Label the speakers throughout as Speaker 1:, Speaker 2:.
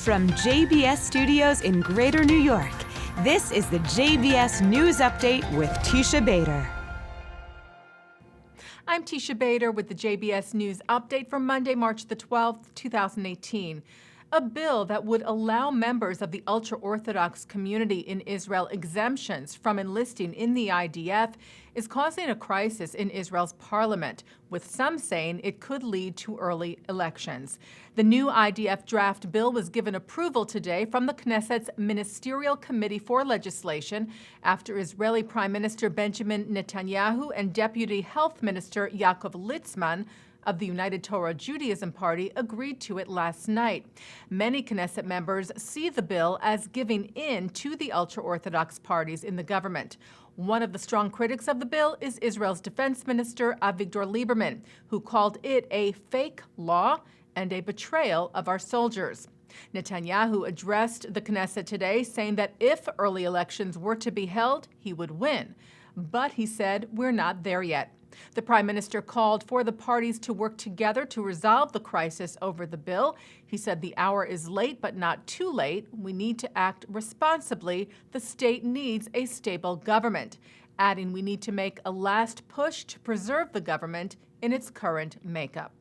Speaker 1: From JBS Studios in Greater New York, this is the JBS News Update with Teisha Bader.
Speaker 2: I'm Teisha Bader with the JBS News Update for Monday, March the 12th, 2018. A bill that would allow members of the ultra-Orthodox community in Israel exemptions from enlisting in the IDF is causing a crisis in Israel's parliament, with some saying it could lead to early elections. The new IDF draft bill was given approval today from the Knesset's Ministerial Committee for Legislation after Israeli Prime Minister Benjamin Netanyahu and Deputy Health Minister Yaakov Litzman of the United Torah Judaism Party agreed to it last night. Many Knesset members see the bill as giving in to the ultra-Orthodox parties in the government. One of the strong critics of the bill is Israel's Defense Minister Avigdor Lieberman, who called it a fake law and a betrayal of our soldiers. Netanyahu addressed the Knesset today, saying that if early elections were to be held, he would win. But he said, "We're not there yet." The Prime Minister called for the parties to work together to resolve the crisis over the bill. He said the hour is late, but not too late. We need to act responsibly. The state needs a stable government, adding we need to make a last push to preserve the government in its current makeup.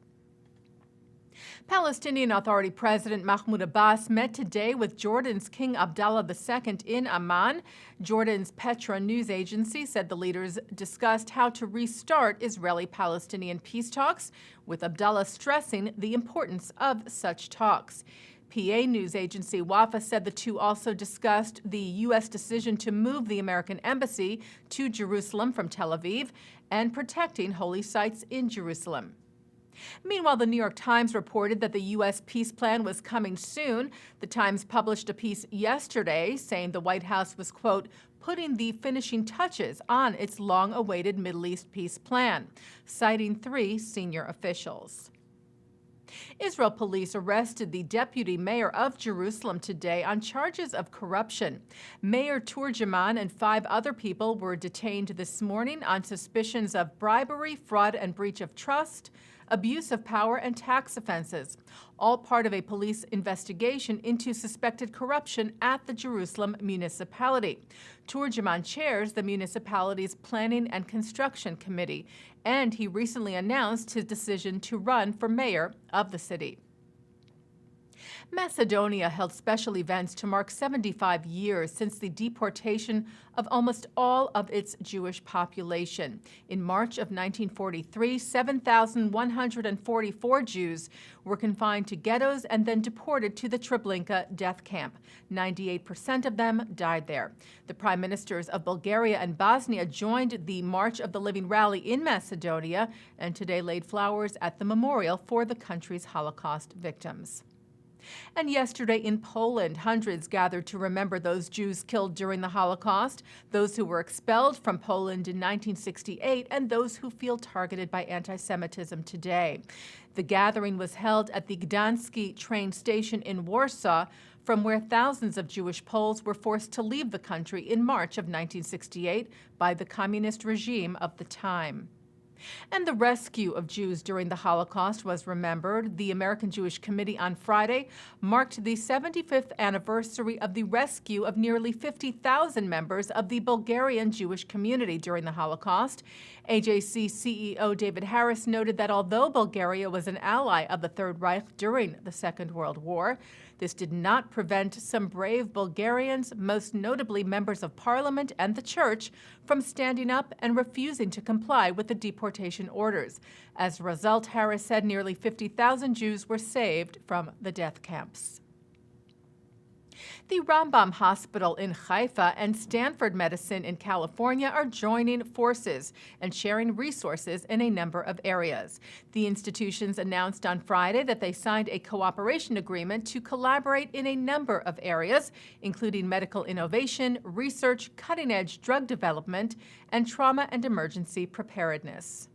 Speaker 2: Palestinian Authority President Mahmoud Abbas met today with Jordan's King Abdullah II in Amman. Jordan's Petra news agency said the leaders discussed how to restart Israeli-Palestinian peace talks, with Abdullah stressing the importance of such talks. PA news agency Wafa said the two also discussed the U.S. decision to move the American embassy to Jerusalem from Tel Aviv and protecting holy sites in Jerusalem. Meanwhile, the New York Times reported that the U.S. peace plan was coming soon. The Times published a piece yesterday saying the White House was, quote, putting the finishing touches on its long-awaited Middle East peace plan, citing 3 senior officials. Israel police arrested the deputy mayor of Jerusalem today on charges of corruption. Mayor Turjuman and 5 other people were detained this morning on suspicions of bribery, fraud, and breach of trust, abuse of power, and tax offenses, all part of a police investigation into suspected corruption at the Jerusalem municipality. Turjuman chairs the municipality's Planning and Construction Committee, and he recently announced his decision to run for mayor of the city. Macedonia held special events to mark 75 years since the deportation of almost all of its Jewish population. In March of 1943, 7,144 Jews were confined to ghettos and then deported to the Treblinka death camp. 98% of them died there. The prime ministers of Bulgaria and Bosnia joined the March of the Living rally in Macedonia and today laid flowers at the memorial for the country's Holocaust victims. And yesterday in Poland, hundreds gathered to remember those Jews killed during the Holocaust, those who were expelled from Poland in 1968, and those who feel targeted by anti-Semitism today. The gathering was held at the Gdański train station in Warsaw, from where thousands of Jewish Poles were forced to leave the country in March of 1968 by the communist regime of the time. And the rescue of Jews during the Holocaust was remembered. The American Jewish Committee on Friday marked the 75th anniversary of the rescue of nearly 50,000 members of the Bulgarian Jewish community during the Holocaust. AJC CEO David Harris noted that although Bulgaria was an ally of the Third Reich during the Second World War, this did not prevent some brave Bulgarians, most notably members of parliament and the church, from standing up and refusing to comply with the deportation orders. As a result, Harris said nearly 50,000 Jews were saved from the death camps. The Rambam Hospital in Haifa and Stanford Medicine in California are joining forces and sharing resources in a number of areas. The institutions announced on Friday that they signed a cooperation agreement to collaborate in a number of areas, including medical innovation, research, cutting-edge drug development, and trauma and emergency preparedness.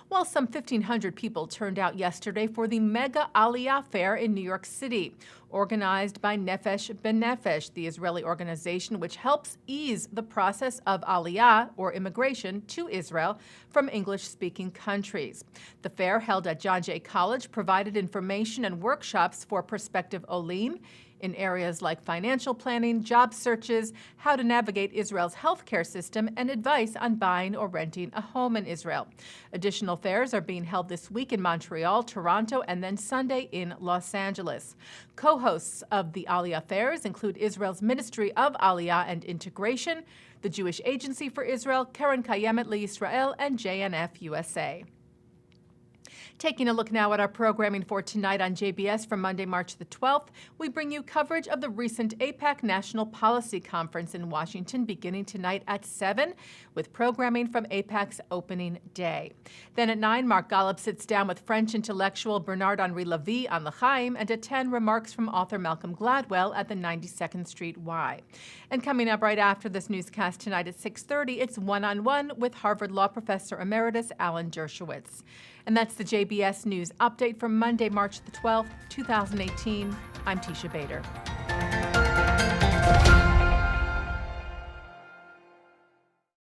Speaker 2: Well, some 1,500 people turned out yesterday for the Mega Aliyah Fair in New York City, organized by Nefesh B'Nefesh, the Israeli organization which helps ease the process of Aliyah, or immigration, to Israel from English-speaking countries. The fair, held at John Jay College, provided information and workshops for prospective Olim in areas like financial planning, job searches, how to navigate Israel's healthcare system, and advice on buying or renting a home in Israel. Additional fairs are being held this week in Montreal, Toronto, and then Sunday in Los Angeles. Co-hosts of the Aliyah fairs include Israel's Ministry of Aliyah and Integration, the Jewish Agency for Israel, Keren Kayemet LeYisrael, and JNF USA. Taking a look now at our programming for tonight on JBS for Monday, March the 12th, we bring you coverage of the recent AIPAC National Policy Conference in Washington beginning tonight at 7, with programming from AIPAC's opening day. Then at 9, Mark Golub sits down with French intellectual Bernard-Henri Lévy on L'chaim, and at 10, remarks from author Malcolm Gladwell at the 92nd Street Y. And coming up right after this newscast tonight at 6:30, it's One-on-One with Harvard Law Professor Emeritus Alan Dershowitz. And that's the JBS News Update for Monday, March the 12th, 2018. I'm Teisha Bader.